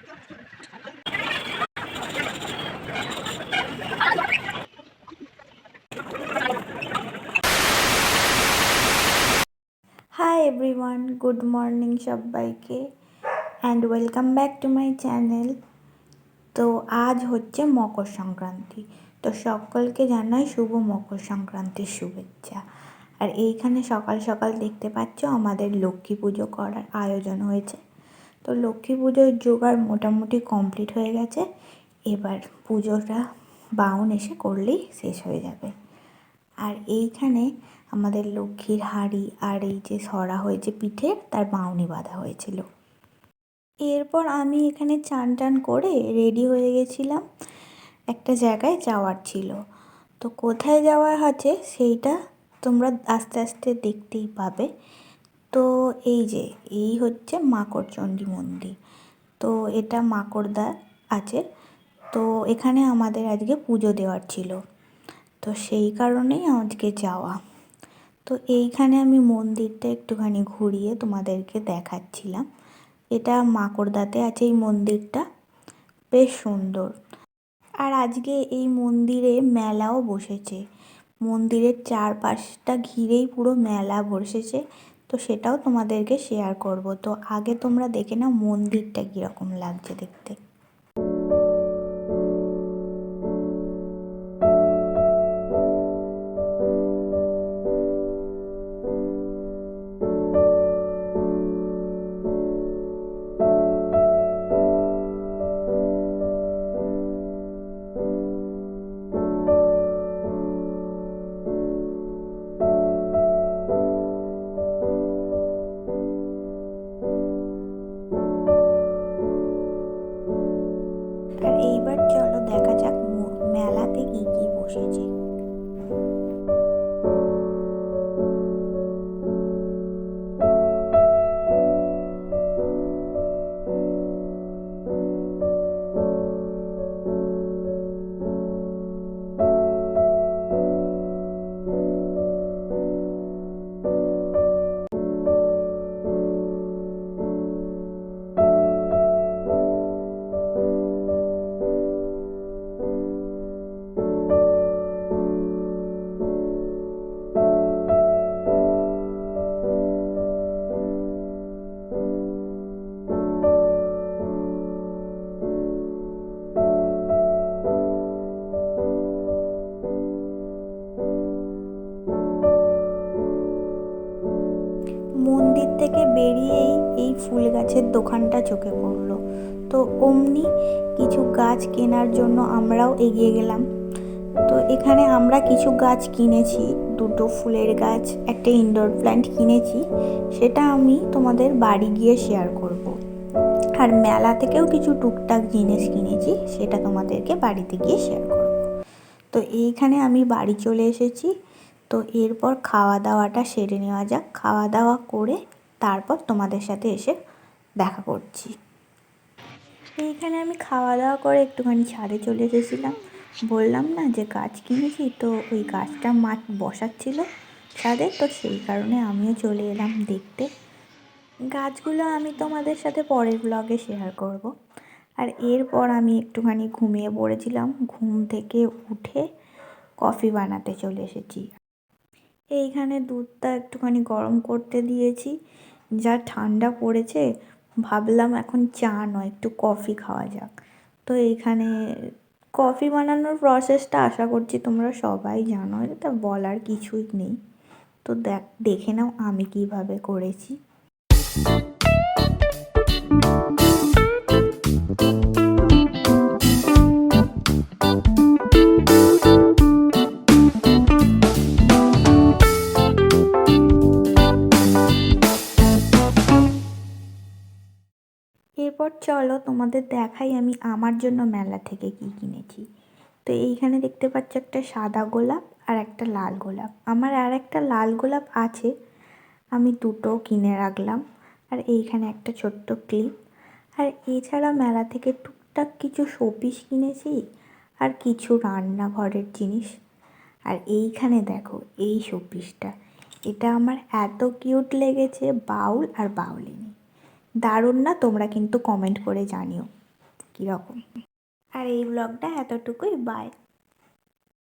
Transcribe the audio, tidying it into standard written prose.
Hi everyone, good morning সবাইকে and welcome back to my channel. তো আজ হচ্ছে মকর সংক্রান্তি, তো সকলকে জানাই শুভ মকর সংক্রান্তির শুভেচ্ছা। আর এইখানে সকাল সকাল দেখতে পাচ্ছ আমাদের লক্ষ্মী পুজো করার আয়োজন হয়েছে। তো লক্ষ্মী পুজোর জোগাড় মোটামুটি কমপ্লিট হয়ে গেছে, এবার পুজোটা বাউন এসে করলেই শেষ হয়ে যাবে। আর এইখানে আমাদের লক্ষ্মীর হাঁড়ি আর এই যে সরা হয়েছে পিঠে, তার বাউনি বাঁধা হয়েছিল। এরপর আমি এখানে চান টান করে রেডি হয়ে গেছিলাম, একটা জায়গায় যাওয়ার ছিল। তো কোথায় যাওয়ার আছে সেইটা তোমরা আস্তে আস্তে দেখতেই পাবে। তো এই হচ্ছে মাকড়চণ্ডী মন্দির। তো এটা মাকড়দা আছে, তো এখানে আমাদের আজকে পুজো দেওয়ার ছিল, তো সেই কারণেই আজকে যাওয়া। তো এইখানে আমি মন্দিরটা একটুখানি ঘুরিয়ে তোমাদেরকে দেখাচ্ছিলাম। এটা মাকড়দাতে আছে এই মন্দিরটা, বেশ সুন্দর। আর আজকে এই মন্দিরে মেলাও বসেছে, মন্দিরের চারপাশটা ঘিরেই পুরো মেলা বসেছে। তো সেটাও তোমাদেরকে শেয়ার করব। তো আগে তোমরা দেখে নাও মন্দিরটা কীরকম লাগছে দেখতে। আর এইবার চলো দেখা যাক মেলাতে কি কি বসেছে। মন্দির থেকে বেরিয়েই এই ফুল গাছের দোকানটা চোখে পড়লো, তো অমনি কিছু গাছ কেনার জন্য আমরাও এগিয়ে গেলাম। তো এখানে আমরা কিছু গাছ কিনেছি, দুটো ফুলের গাছ, একটা ইনডোর প্ল্যান্ট কিনেছি, সেটা আমি তোমাদের বাড়ি গিয়ে শেয়ার করব। আর মেলা থেকেও কিছু টুকটাক জিনিস কিনেছি, সেটা তোমাদেরকে বাড়িতে গিয়ে শেয়ার করব। তো এইখানে আমি বাড়ি চলে এসেছি। তো এরপর খাওয়া দাওয়াটা সেরে নেওয়া যাক, খাওয়া দাওয়া করে তারপর তোমাদের সাথে এসে দেখা করছি। এইখানে আমি খাওয়া দাওয়া করে একটুখানি ছাদে চলে এসেছিলাম। বললাম না যে গাছ কিনেছি, তো ওই গাছটা মা বসাচ্ছিল ছাদে, তো সেই কারণে আমিও চলে এলাম দেখতে। গাছগুলো আমি তোমাদের সাথে পরের ব্লগে শেয়ার করব। আর এরপর আমি একটুখানি ঘুমিয়ে পড়েছিলাম, ঘুম থেকে উঠে কফি বানাতে চলে এসেছি। এইখানে দুধটা একটুখানি গরম করতে দিয়েছি, যা ঠান্ডা পড়েছে ভাবলাম এখন চা নয় একটু কফি খাওয়া যাক। তো এইখানে কফি বানানোর প্রসেসটা আশা করছি তোমরা সবাই জানো, এটা বলার কিছুই নেই। তো দেখে নাও আমি কিভাবে করেছি। এরপর চলো তোমাদের দেখাই আমি আমার জন্য মেলা থেকে কি কিনেছি। তো এইখানে দেখতে পাচ্ছ একটা সাদা গোলাপ আর একটা লাল গোলাপ। আমার আর একটা লাল গোলাপ আছে, আমি দুটো কিনে রাখলাম। আর এইখানে একটা ছোট্ট ক্লিপ। আর এছাড়া মেলা থেকে টুকটাক কিছু শোপিস কিনেছি আর কিছু রান্নাঘরের জিনিস। আর এইখানে দেখো এই শোপিসটা, এটা আমার এত কিউট লেগেছে, বাউল আর বাউলিনি। দারুণ না? তোমরা কিন্তু কমেন্ট করে জানিও। কীরকম। আর এই ব্লগটা এতটুকুই, বাই।